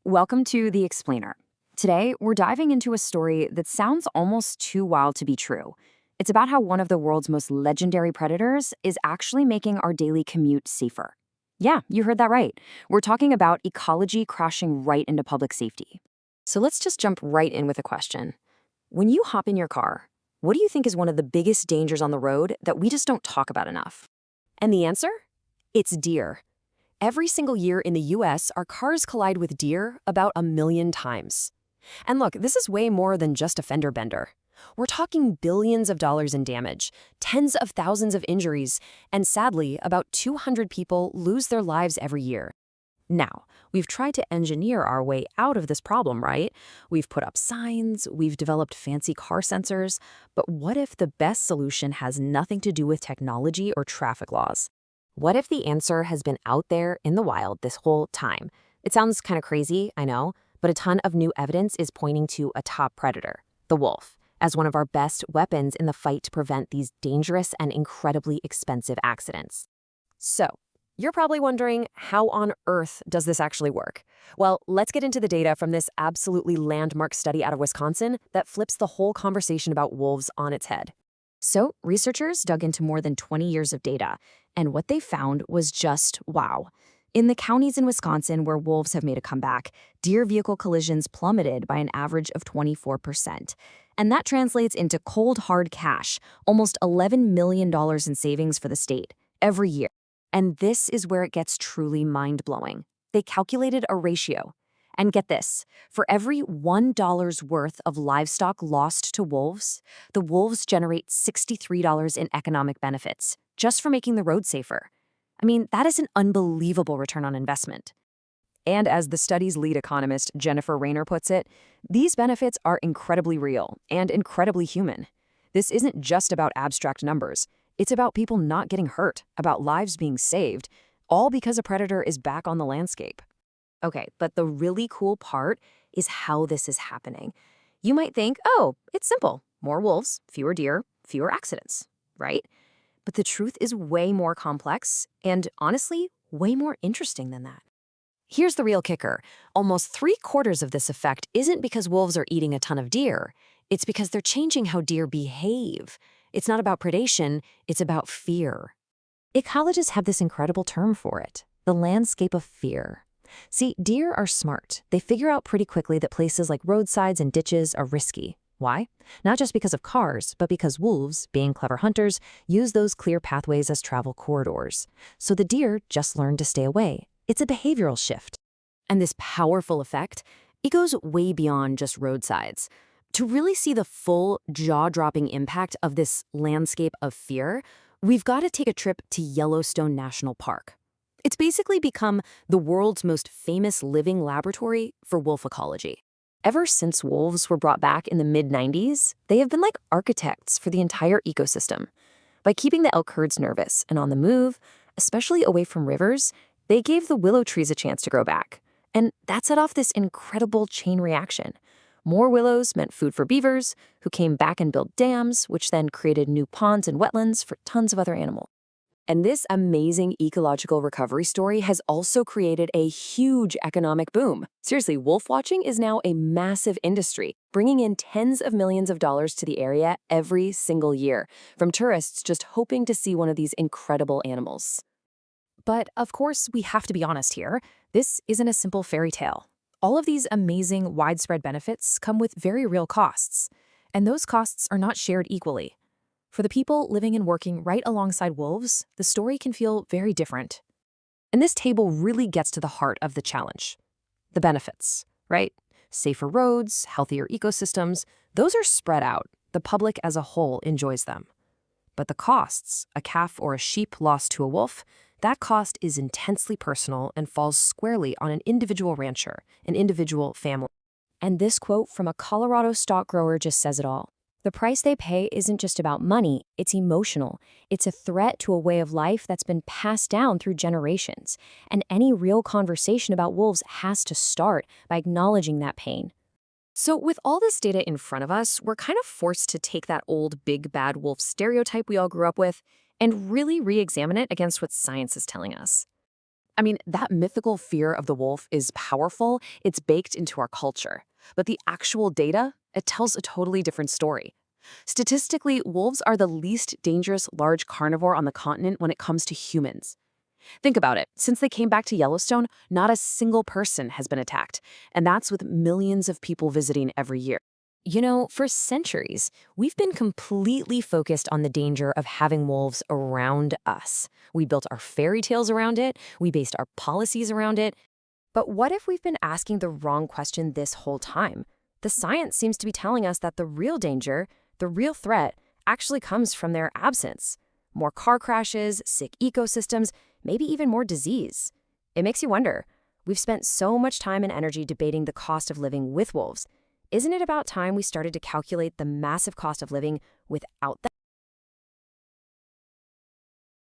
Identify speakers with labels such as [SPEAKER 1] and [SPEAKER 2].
[SPEAKER 1] Welcome to The Explainer. Today, we're diving into a story that sounds almost too wild to be true. It's about how one of the world's most legendary predators is actually making our daily commute safer. Yeah, you heard that right. We're talking about ecology crashing right into public safety. So let's just jump right in with a question. When you hop in your car, what do you think is one of the biggest dangers on the road that we just don't talk about enough? And the answer? It's deer. Every single year in the US, our cars collide with deer about 1,000,000 times. And look, this is way more than just a fender bender. We're talking billions of dollars in damage, tens of thousands of injuries, and sadly, about 200 people lose their lives every year. Now, we've tried to engineer our way out of this problem, right? We've put up signs, we've developed fancy car sensors, but what if the best solution has nothing to do with technology or traffic laws? What if the answer has been out there in the wild this whole time? It sounds kind of crazy, I know, but a ton of new evidence is pointing to a top predator, the wolf, as one of our best weapons in the fight to prevent these dangerous and incredibly expensive accidents. So, you're probably wondering, how on earth does this actually work? Well, let's get into the data from this absolutely landmark study out of Wisconsin that flips the whole conversation about wolves on its head. So, researchers dug into more than 20 years of data, and what they found was just wow. In the counties in Wisconsin where wolves have made a comeback, deer vehicle collisions plummeted by an average of 24%. And that translates into cold, hard cash, almost $11 million in savings for the state every year. And this is where it gets truly mind-blowing. They calculated a ratio. And get this, for every $1 worth of livestock lost to wolves, the wolves generate $63 in economic benefits, just for making the road safer. I mean, that is an unbelievable return on investment. And as the study's lead economist, Jennifer Rayner, puts it, these benefits are incredibly real and incredibly human. This isn't just about abstract numbers. It's about people not getting hurt, about lives being saved, all because a predator is back on the landscape. Okay, but the really cool part is how this is happening. You might think, oh, it's simple. More wolves, fewer deer, fewer accidents, right? But the truth is way more complex and, honestly, way more interesting than that. Here's the real kicker. Almost 3/4 of this effect isn't because wolves are eating a ton of deer. It's because they're changing how deer behave. It's not about predation, it's about fear. Ecologists have this incredible term for it, the landscape of fear. See, deer are smart. They figure out pretty quickly that places like roadsides and ditches are risky. Why? Not just because of cars, but because wolves, being clever hunters, use those clear pathways as travel corridors. So the deer just learn to stay away. It's a behavioral shift. And this powerful effect, it goes way beyond just roadsides. To really see the full, jaw-dropping impact of this landscape of fear, we've got to take a trip to Yellowstone National Park. It's basically become the world's most famous living laboratory for wolf ecology. Ever since wolves were brought back in the mid-90s, they have been like architects for the entire ecosystem. By keeping the elk herds nervous and on the move, especially away from rivers, they gave the willow trees a chance to grow back. And that set off this incredible chain reaction. More willows meant food for beavers, who came back and built dams, which then created new ponds and wetlands for tons of other animals. And this amazing ecological recovery story has also created a huge economic boom. Seriously, wolf watching is now a massive industry, bringing in tens of millions of dollars to the area every single year, from tourists just hoping to see one of these incredible animals. But of course, we have to be honest here. This isn't a simple fairy tale. All of these amazing, widespread benefits come with very real costs, and those costs are not shared equally. For the people living and working right alongside wolves, the story can feel very different. And this table really gets to the heart of the challenge. The benefits, right? Safer roads, healthier ecosystems, those are spread out. The public as a whole enjoys them. But the costs, a calf or a sheep lost to a wolf, that cost is intensely personal and falls squarely on an individual rancher, an individual family. And this quote from a Colorado stock grower just says it all. The price they pay isn't just about money, it's emotional. It's a threat to a way of life that's been passed down through generations. And any real conversation about wolves has to start by acknowledging that pain. So with all this data in front of us, we're kind of forced to take that old big bad wolf stereotype we all grew up with and really re-examine it against what science is telling us.
[SPEAKER 2] I mean, that mythical fear of the wolf is powerful, it's baked into our culture. But the actual data, it tells a totally different story. Statistically, wolves are the least dangerous large carnivore on the continent when it comes to humans. Think about it. Since they came back to Yellowstone, not a single person has been attacked, and that's with millions of people visiting every year.
[SPEAKER 1] For centuries, we've been completely focused on the danger of having wolves around us. We built our fairy tales around it, we based our policies around it. But what if we've been asking the wrong question this whole time? The science seems to be telling us that the real danger, the real threat, actually comes from their absence. More car crashes, sick ecosystems, maybe even more disease. It makes you wonder. We've spent so much time and energy debating the cost of living with wolves. Isn't it about time we started to calculate the massive cost of living without them?